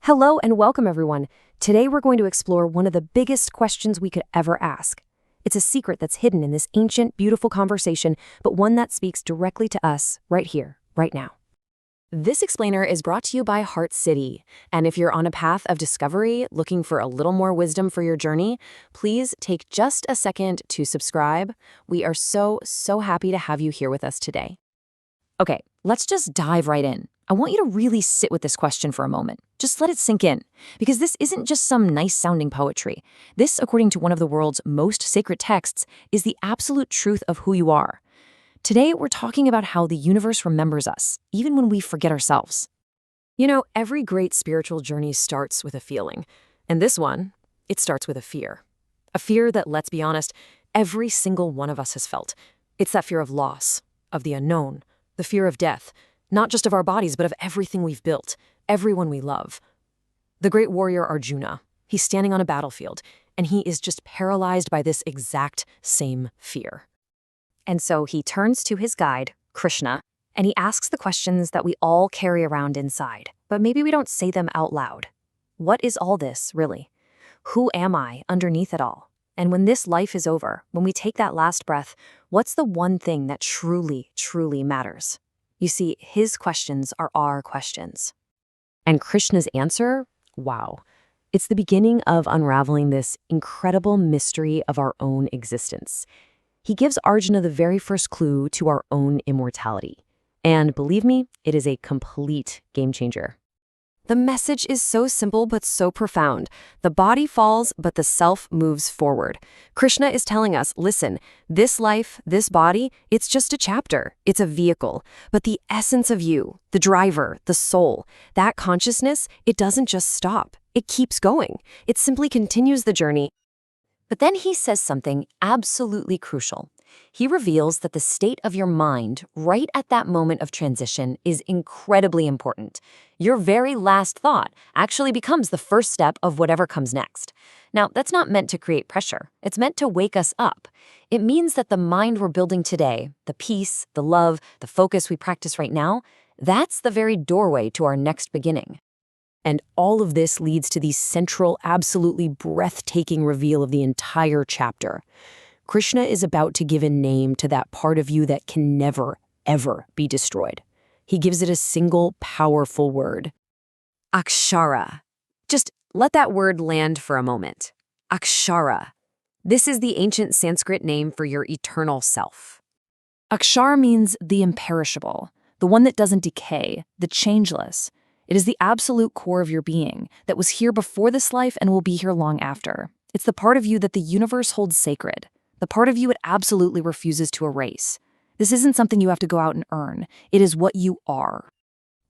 Hello and welcome, everyone. Today we're going to explore one of the biggest questions we could ever ask. It's a secret that's hidden in this ancient, beautiful conversation, but one that speaks directly to us right here, right now. This explainer is brought to you by Siddhi. And if you're on a path of discovery, looking for a little more wisdom for your journey, please take just a second to subscribe. We are so happy to have you here with us today. Okay, let's just dive right in. I want you to really sit with this question for a moment. Just let it sink in, because this isn't just some nice-sounding poetry. This, according to one of the world's most sacred texts, is the absolute truth of who you are. Today, we're talking about how the universe remembers us, even when we forget ourselves. You know, every great spiritual journey starts with a feeling. And this one, it starts with a fear. A fear that, let's be honest, every single one of us has felt. It's that fear of loss, of the unknown, the fear of death, not just of our bodies, but of everything we've built, everyone we love. The great warrior Arjuna, he's standing on a battlefield, and he is just paralyzed by this exact same fear. And so he turns to his guide, Krishna, and he asks the questions that we all carry around inside, but maybe we don't say them out loud. What is all this, really? Who am I underneath it all? And when this life is over, when we take that last breath, what's the one thing that truly matters? You see, his questions are our questions. And Krishna's answer? Wow. It's the beginning of unraveling this incredible mystery of our own existence. He gives Arjuna the very first clue to our own immortality. And believe me, it is a complete game changer. The message is so simple but so profound. The body falls, but the self moves forward. Krishna is telling us, listen, this life, this body, it's just a chapter. It's a vehicle. But the essence of you, the driver, the soul, that consciousness, it doesn't just stop. It keeps going. It simply continues the journey. But then he says something absolutely crucial. He reveals that the state of your mind right at that moment of transition is incredibly important. Your very last thought actually becomes the first step of whatever comes next. Now, that's not meant to create pressure. It's meant to wake us up. It means that the mind we're building today, the peace, the love, the focus we practice right now, that's the very doorway to our next beginning. And all of this leads to the central, absolutely breathtaking reveal of the entire chapter. Krishna is about to give a name to that part of you that can never, ever be destroyed. He gives it a single, powerful word. Akshara. Just let that word land for a moment. Akshara. This is the ancient Sanskrit name for your eternal self. Akshara means the imperishable, the one that doesn't decay, the changeless. It is the absolute core of your being that was here before this life and will be here long after. It's the part of you that the universe holds sacred. The part of you it absolutely refuses to erase. This isn't something you have to go out and earn. It is what you are.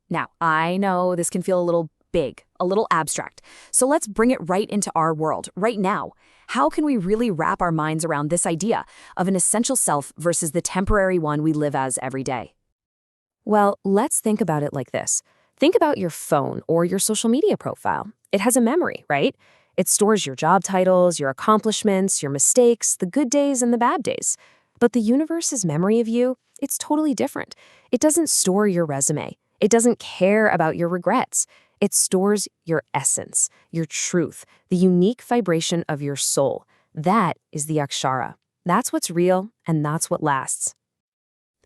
Now, I know this can feel a little big, a little abstract. So let's bring it right into our world, right now. How can we really wrap our minds around this idea of an essential self versus the temporary one we live as every day? Well, let's think about it like this. Think about your phone or your social media profile. It has a memory, right? It stores your job titles, your accomplishments, your mistakes, the good days and the bad days. But the universe's memory of you, it's totally different. It doesn't store your resume. It doesn't care about your regrets. It stores your essence, your truth, the unique vibration of your soul. That is the Akshara. That's what's real, and that's what lasts.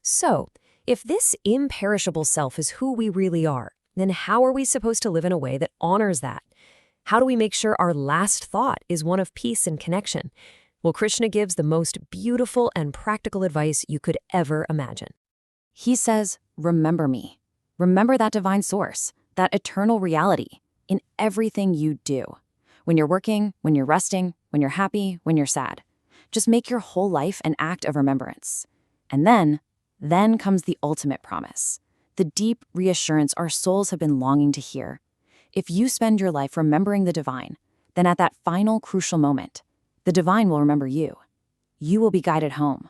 So, if this imperishable self is who we really are, then how are we supposed to live in a way that honors that? How do we make sure our last thought is one of peace and connection? Well, Krishna gives the most beautiful and practical advice you could ever imagine. He says, remember me. Remember that divine source, that eternal reality in everything you do. When you're working, when you're resting, when you're happy, when you're sad. Just make your whole life an act of remembrance. And then comes the ultimate promise, the deep reassurance our souls have been longing to hear. If you spend your life remembering the divine, then at that final crucial moment, the divine will remember you. You will be guided home.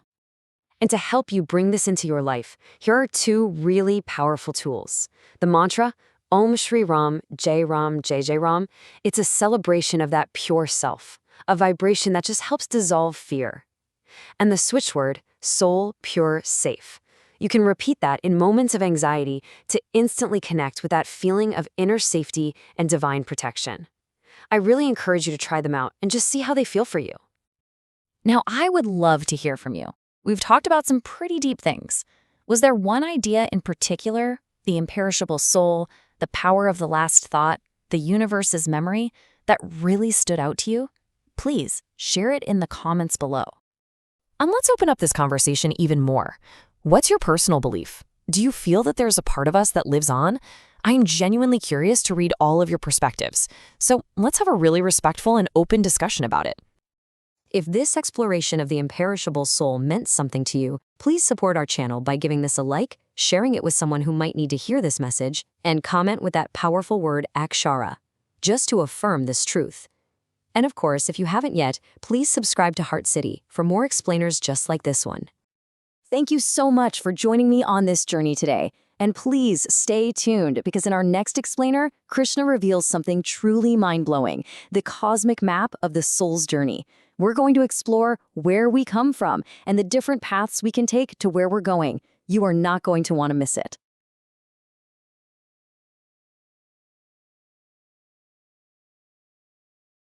And to help you bring this into your life, here are two really powerful tools. The mantra, Om Shri Ram, Jai Ram, Jai Jai Ram, it's a celebration of that pure self, a vibration that just helps dissolve fear. And the switch word, Soul Pure Safe. You can repeat that in moments of anxiety to instantly connect with that feeling of inner safety and divine protection. I really encourage you to try them out and just see how they feel for you. Now, I would love to hear from you. We've talked about some pretty deep things. Was there one idea in particular, the imperishable soul, the power of the last thought, the universe's memory, that really stood out to you? Please share it in the comments below. And let's open up this conversation even more. What's your personal belief? Do you feel that there's a part of us that lives on? I am genuinely curious to read all of your perspectives. So let's have a really respectful and open discussion about it. If this exploration of the imperishable soul meant something to you, please support our channel by giving this a like, sharing it with someone who might need to hear this message, and comment with that powerful word Akshara, just to affirm this truth. And of course, if you haven't yet, please subscribe to Heart City for more explainers just like this one. Thank you so much for joining me on this journey today. And please stay tuned, because in our next explainer, Krishna reveals something truly mind-blowing, the cosmic map of the soul's journey. We're going to explore where we come from and the different paths we can take to where we're going. You are not going to want to miss it.